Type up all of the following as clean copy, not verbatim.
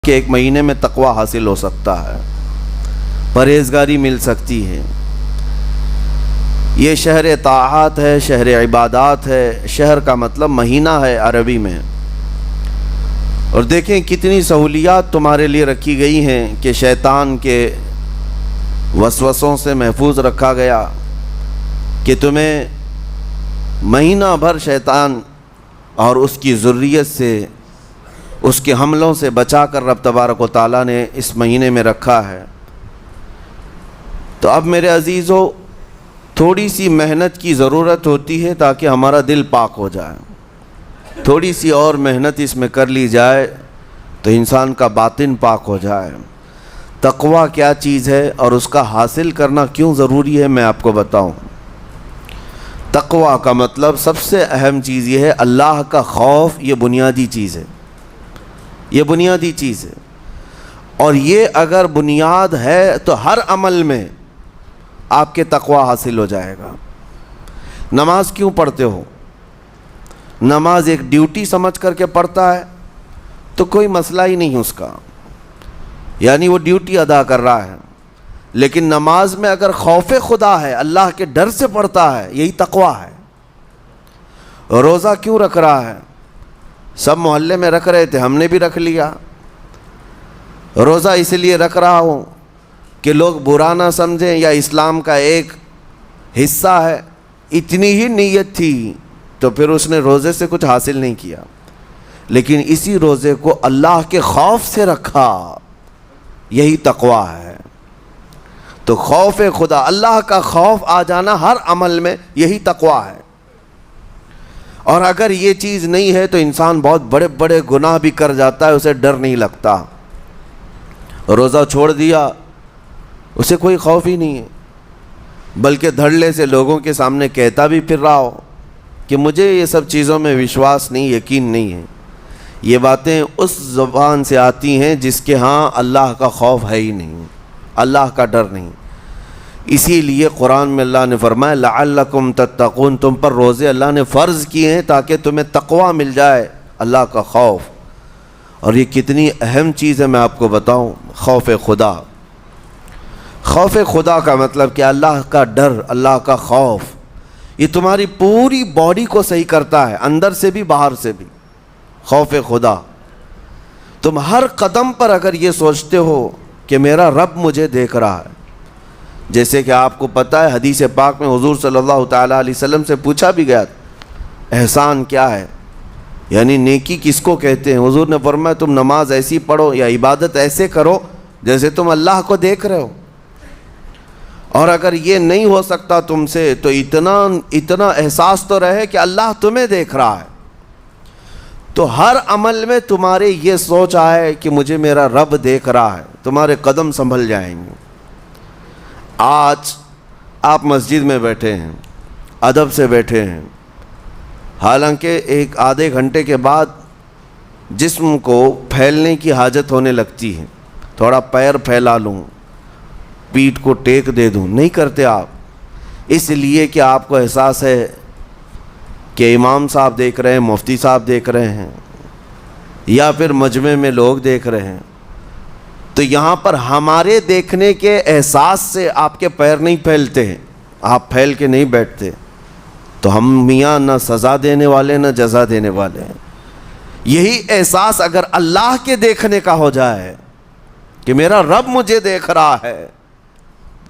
کہ ایک مہینے میں تقوی حاصل ہو سکتا ہے، پرہیزگاری مل سکتی ہے۔ یہ شہر طاعات ہے، شہر عبادات ہے۔ شہر کا مطلب مہینہ ہے عربی میں۔ اور دیکھیں کتنی سہولیات تمہارے لیے رکھی گئی ہیں کہ شیطان کے وسوسوں سے محفوظ رکھا گیا، کہ تمہیں مہینہ بھر شیطان اور اس کی ذریت سے، اس کے حملوں سے بچا کر رب تبارک و تعالیٰ نے اس مہینے میں رکھا ہے۔ تو اب میرے عزیزو، تھوڑی سی محنت کی ضرورت ہوتی ہے تاکہ ہمارا دل پاک ہو جائے۔ تھوڑی سی اور محنت اس میں کر لی جائے تو انسان کا باطن پاک ہو جائے۔ تقوی کیا چیز ہے اور اس کا حاصل کرنا کیوں ضروری ہے، میں آپ کو بتاؤں۔ تقوی کا مطلب سب سے اہم چیز یہ ہے اللہ کا خوف۔ یہ بنیادی چیز ہے، یہ بنیادی چیز ہے۔ اور یہ اگر بنیاد ہے تو ہر عمل میں آپ کے تقوی حاصل ہو جائے گا۔ نماز کیوں پڑھتے ہو؟ نماز ایک ڈیوٹی سمجھ کر کے پڑھتا ہے تو کوئی مسئلہ ہی نہیں اس کا، یعنی وہ ڈیوٹی ادا کر رہا ہے۔ لیکن نماز میں اگر خوف خدا ہے، اللہ کے ڈر سے پڑھتا ہے، یہی تقوی ہے۔ روزہ کیوں رکھ رہا ہے؟ سب محلے میں رکھ رہے تھے، ہم نے بھی رکھ لیا۔ روزہ اس لیے رکھ رہا ہوں کہ لوگ برا نہ سمجھیں، یا اسلام کا ایک حصہ ہے۔ اتنی ہی نیت تھی تو پھر اس نے روزے سے کچھ حاصل نہیں کیا، لیکن اسی روزے کو اللہ کے خوف سے رکھا، یہی تقوی ہے۔ تو خوف خدا، اللہ کا خوف آ جانا ہر عمل میں، یہی تقوی ہے۔ اور اگر یہ چیز نہیں ہے تو انسان بہت بڑے بڑے گناہ بھی کر جاتا ہے، اسے ڈر نہیں لگتا۔ روزہ چھوڑ دیا، اسے کوئی خوف ہی نہیں ہے، بلکہ دھڑلے سے لوگوں کے سامنے کہتا بھی پھر رہا ہو کہ مجھے یہ سب چیزوں میں وشواس نہیں، یقین نہیں ہے۔ یہ باتیں اس زبان سے آتی ہیں جس کے ہاں اللہ کا خوف ہے ہی نہیں، اللہ کا ڈر نہیں۔ اسی لیے قرآن میں اللہ نے فرمایا لعلکم تتقون، تم پر روزے اللہ نے فرض کیے ہیں تاکہ تمہیں تقوی مل جائے، اللہ کا خوف۔ اور یہ کتنی اہم چیز ہے میں آپ کو بتاؤں، خوف خدا۔ خوف خدا کا مطلب کہ اللہ کا ڈر، اللہ کا خوف، یہ تمہاری پوری باڈی کو صحیح کرتا ہے، اندر سے بھی باہر سے بھی۔ خوف خدا، تم ہر قدم پر اگر یہ سوچتے ہو کہ میرا رب مجھے دیکھ رہا ہے، جیسے کہ آپ کو پتہ ہے حدیث پاک میں حضور صلی اللہ تعالیٰ علیہ وسلم سے پوچھا بھی گیا احسان کیا ہے، یعنی نیکی کس کو کہتے ہیں؟ حضور نے فرمایا تم نماز ایسی پڑھو یا عبادت ایسے کرو جیسے تم اللہ کو دیکھ رہے ہو۔ اور اگر یہ نہیں ہو سکتا تم سے تو اتنا احساس تو رہے کہ اللہ تمہیں دیکھ رہا ہے۔ تو ہر عمل میں تمہارے یہ سوچ آئے کہ مجھے میرا رب دیکھ رہا ہے، تمہارے قدم سنبھل جائیں گے۔ آج آپ مسجد میں بیٹھے ہیں، ادب سے بیٹھے ہیں، حالانکہ ایک آدھے گھنٹے کے بعد جسم کو پھیلنے کی حاجت ہونے لگتی ہے، تھوڑا پیر پھیلا لوں، پیٹھ کو ٹیک دے دوں، نہیں کرتے آپ، اس لیے کہ آپ کو احساس ہے کہ امام صاحب دیکھ رہے ہیں، مفتی صاحب دیکھ رہے ہیں، یا پھر مجمع میں لوگ دیکھ رہے ہیں۔ تو یہاں پر ہمارے دیکھنے کے احساس سے آپ کے پیر نہیں پھیلتے ہیں، آپ پھیل کے نہیں بیٹھتے۔ تو ہم میاں نہ سزا دینے والے نہ جزا دینے والے ہیں۔ یہی احساس اگر اللہ کے دیکھنے کا ہو جائے کہ میرا رب مجھے دیکھ رہا ہے،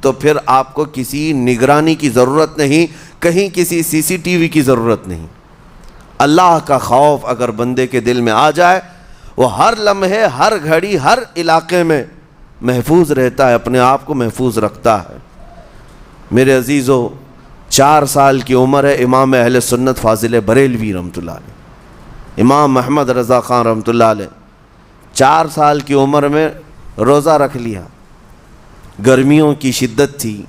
تو پھر آپ کو کسی نگرانی کی ضرورت نہیں، کہیں کسی CCTV کی ضرورت نہیں۔ اللہ کا خوف اگر بندے کے دل میں آ جائے، وہ ہر لمحے، ہر گھڑی، ہر علاقے میں محفوظ رہتا ہے، اپنے آپ کو محفوظ رکھتا ہے۔ میرے عزیزو، 4 سال کی عمر ہے امام اہل سنت فاضل بریلوی رحمۃ اللہ علیہ، امام محمد رضا خان رحمۃ اللہ علیہ، 4 سال کی عمر میں روزہ رکھ لیا۔ گرمیوں کی شدت تھی،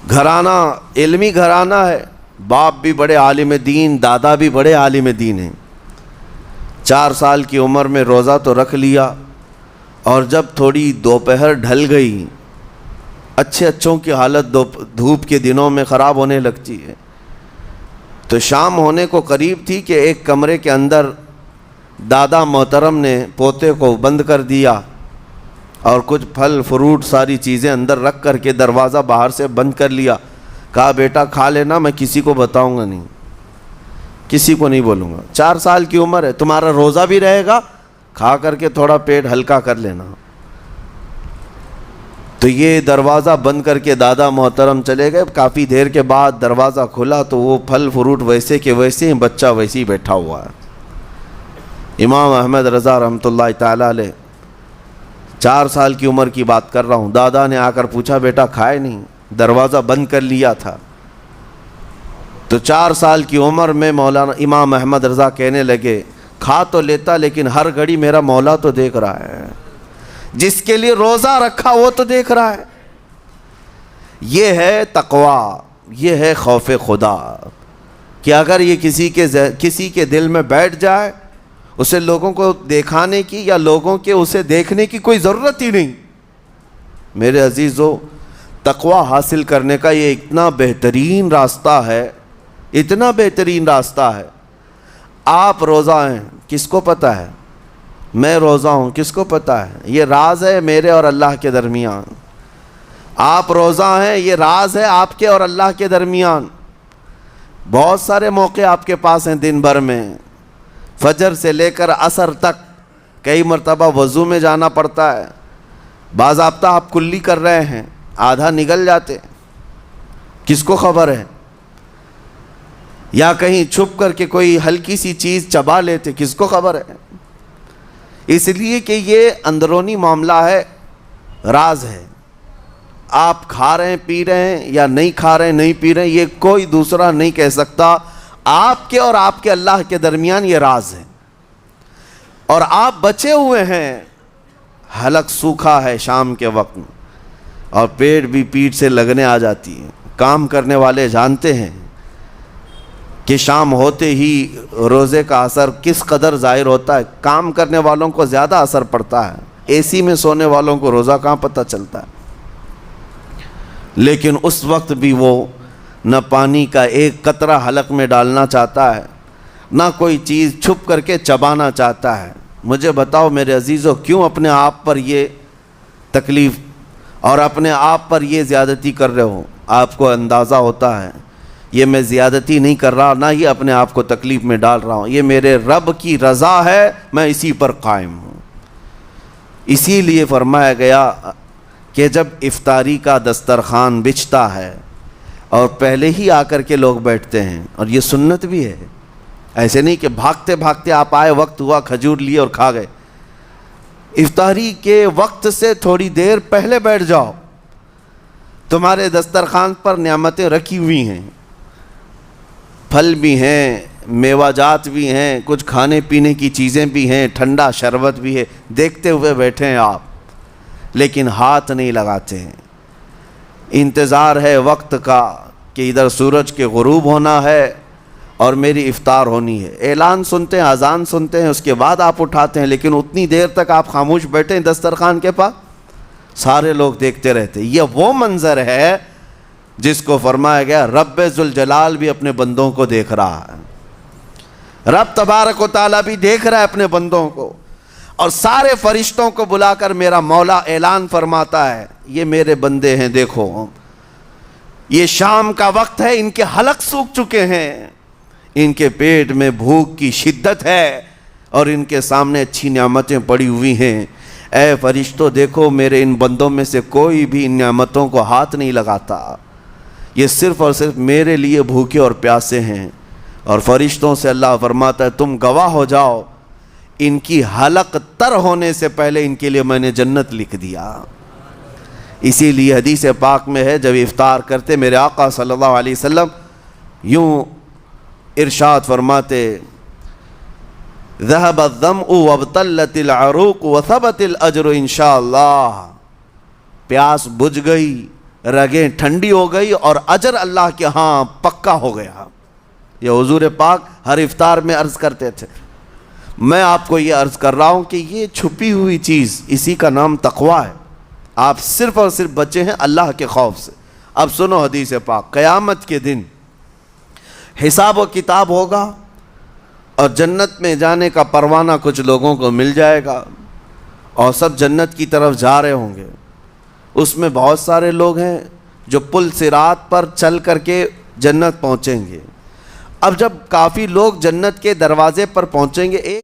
گھرانہ علمی گھرانہ ہے، باپ بھی بڑے عالم دین، دادا بھی بڑے عالم دین ہیں۔ 4 سال کی عمر میں روزہ تو رکھ لیا، اور جب تھوڑی دوپہر ڈھل گئی، اچھوں کی حالت دھوپ کے دنوں میں خراب ہونے لگتی ہے، تو شام ہونے کو قریب تھی کہ ایک کمرے کے اندر دادا محترم نے پوتے کو بند کر دیا اور کچھ پھل فروٹ ساری چیزیں اندر رکھ کر کے دروازہ باہر سے بند کر لیا. کہا بیٹا کھا لینا، میں کسی کو بتاؤں گا نہیں، کسی کو نہیں بولوں گا. 4 سال کی عمر ہے، تمہارا روزہ بھی رہے گا، کھا کر کے تھوڑا پیٹ ہلکا کر لینا. تو یہ دروازہ بند کر کے دادا محترم چلے گئے. کافی دیر کے بعد دروازہ کھلا تو وہ پھل فروٹ ویسے کے ویسے ہیں، بچہ ویسے ہی بیٹھا ہوا ہے. امام احمد رضا رحمۃ اللہ تعالیٰ علیہ، 4 سال کی عمر کی بات کر رہا ہوں. دادا نے آ کر پوچھا بیٹا کھائے نہیں؟ دروازہ بند کر لیا تھا. تو 4 سال کی عمر میں مولانا امام احمد رضا کہنے لگے کھا تو لیتا لیکن ہر گھڑی میرا مولا تو دیکھ رہا ہے، جس کے لیے روزہ رکھا وہ تو دیکھ رہا ہے. یہ ہے تقویٰ، یہ ہے خوف خدا کہ اگر یہ کسی کے دل میں بیٹھ جائے، اسے لوگوں کو دکھانے کی یا لوگوں کے اسے دیکھنے کی کوئی ضرورت ہی نہیں. میرے عزیزو، تقویٰ حاصل کرنے کا یہ اتنا بہترین راستہ ہے، اتنا بہترین راستہ ہے. آپ روزہ ہیں، کس کو پتہ ہے؟ میں روزہ ہوں، کس کو پتہ ہے؟ یہ راز ہے میرے اور اللہ کے درمیان. آپ روزہ ہیں، یہ راز ہے آپ کے اور اللہ کے درمیان. بہت سارے موقع آپ کے پاس ہیں دن بھر میں، فجر سے لے کر عصر تک. کئی مرتبہ وضو میں جانا پڑتا ہے، باضابطہ آپ کلی کر رہے ہیں، آدھا نگل جاتے، کس کو خبر ہے؟ یا کہیں چھپ کر کے کوئی ہلکی سی چیز چبا لیتے، کس کو خبر ہے؟ اس لیے کہ یہ اندرونی معاملہ ہے، راز ہے. آپ کھا رہے ہیں پی رہے ہیں یا نہیں کھا رہے ہیں نہیں پی رہے ہیں، یہ کوئی دوسرا نہیں کہہ سکتا. آپ کے اور آپ کے اللہ کے درمیان یہ راز ہے. اور آپ بچے ہوئے ہیں، حلق سوکھا ہے شام کے وقت میں اور پیٹ بھی پیٹ سے لگنے آ جاتی ہے. کام کرنے والے جانتے ہیں کہ شام ہوتے ہی روزے کا اثر کس قدر ظاہر ہوتا ہے. کام کرنے والوں کو زیادہ اثر پڑتا ہے، اے سی میں سونے والوں کو روزہ کہاں پتہ چلتا ہے. لیکن اس وقت بھی وہ نہ پانی کا ایک قطرہ حلق میں ڈالنا چاہتا ہے، نہ کوئی چیز چھپ کر کے چبانا چاہتا ہے. مجھے بتاؤ میرے عزیزو، کیوں اپنے آپ پر یہ تکلیف اور اپنے آپ پر یہ زیادتی کر رہے ہو؟ آپ کو اندازہ ہوتا ہے یہ میں زیادتی نہیں کر رہا، نہ ہی اپنے آپ کو تکلیف میں ڈال رہا ہوں، یہ میرے رب کی رضا ہے، میں اسی پر قائم ہوں. اسی لیے فرمایا گیا کہ جب افطاری کا دسترخوان بچھتا ہے اور پہلے ہی آ کر کے لوگ بیٹھتے ہیں، اور یہ سنت بھی ہے، ایسے نہیں کہ بھاگتے بھاگتے آپ آئے، وقت ہوا کھجور لیے اور کھا گئے. افطاری کے وقت سے تھوڑی دیر پہلے بیٹھ جاؤ. تمہارے دسترخوان پر نعمتیں رکھی ہوئی ہیں، پھل بھی ہیں، میوہ جات بھی ہیں، کچھ کھانے پینے کی چیزیں بھی ہیں، ٹھنڈا شربت بھی ہے. دیکھتے ہوئے بیٹھے ہیں آپ، لیکن ہاتھ نہیں لگاتے ہیں. انتظار ہے وقت کا کہ ادھر سورج کے غروب ہونا ہے اور میری افطار ہونی ہے. اعلان سنتے ہیں، اذان سنتے ہیں، اس کے بعد آپ اٹھاتے ہیں، لیکن اتنی دیر تک آپ خاموش بیٹھے ہیں دسترخوان کے پاس، سارے لوگ دیکھتے رہتے. یہ وہ منظر ہے جس کو فرمایا گیا رب ذوالجلال بھی اپنے بندوں کو دیکھ رہا ہے. رب تبارک و تعالیٰ بھی دیکھ رہا ہے اپنے بندوں کو، اور سارے فرشتوں کو بلا کر میرا مولا اعلان فرماتا ہے یہ میرے بندے ہیں، دیکھو یہ شام کا وقت ہے، ان کے حلق سوکھ چکے ہیں، ان کے پیٹ میں بھوک کی شدت ہے اور ان کے سامنے اچھی نعمتیں پڑی ہوئی ہیں. اے فرشتوں دیکھو میرے ان بندوں میں سے کوئی بھی ان نعمتوں کو ہاتھ نہیں لگاتا، یہ صرف اور صرف میرے لیے بھوکے اور پیاسے ہیں. اور فرشتوں سے اللہ فرماتا ہے تم گواہ ہو جاؤ، ان کی حلق تر ہونے سے پہلے ان کے لیے میں نے جنت لکھ دیا. اسی لیے حدیث پاک میں ہے جب افطار کرتے میرے آقا صلی اللہ علیہ وسلم یوں ارشاد فرماتے ذهب الظمأ وابتلت العروق وثبت الاجر انشاءاللہ. پیاس بجھ گئی، رگیں ٹھنڈی ہو گئی اور اجر اللہ کے ہاں پکا ہو گیا. یہ حضور پاک ہر افطار میں عرض کرتے تھے. میں آپ کو یہ عرض کر رہا ہوں کہ یہ چھپی ہوئی چیز، اسی کا نام تقویٰ ہے. آپ صرف اور صرف بچے ہیں اللہ کے خوف سے. اب سنو حدیث پاک، قیامت کے دن حساب و کتاب ہوگا اور جنت میں جانے کا پروانہ کچھ لوگوں کو مل جائے گا اور سب جنت کی طرف جا رہے ہوں گے۔ اس میں بہت سارے لوگ ہیں جو پل صراط پر چل کر کے جنت پہنچیں گے۔ اب جب کافی لوگ جنت کے دروازے پر پہنچیں گے، ایک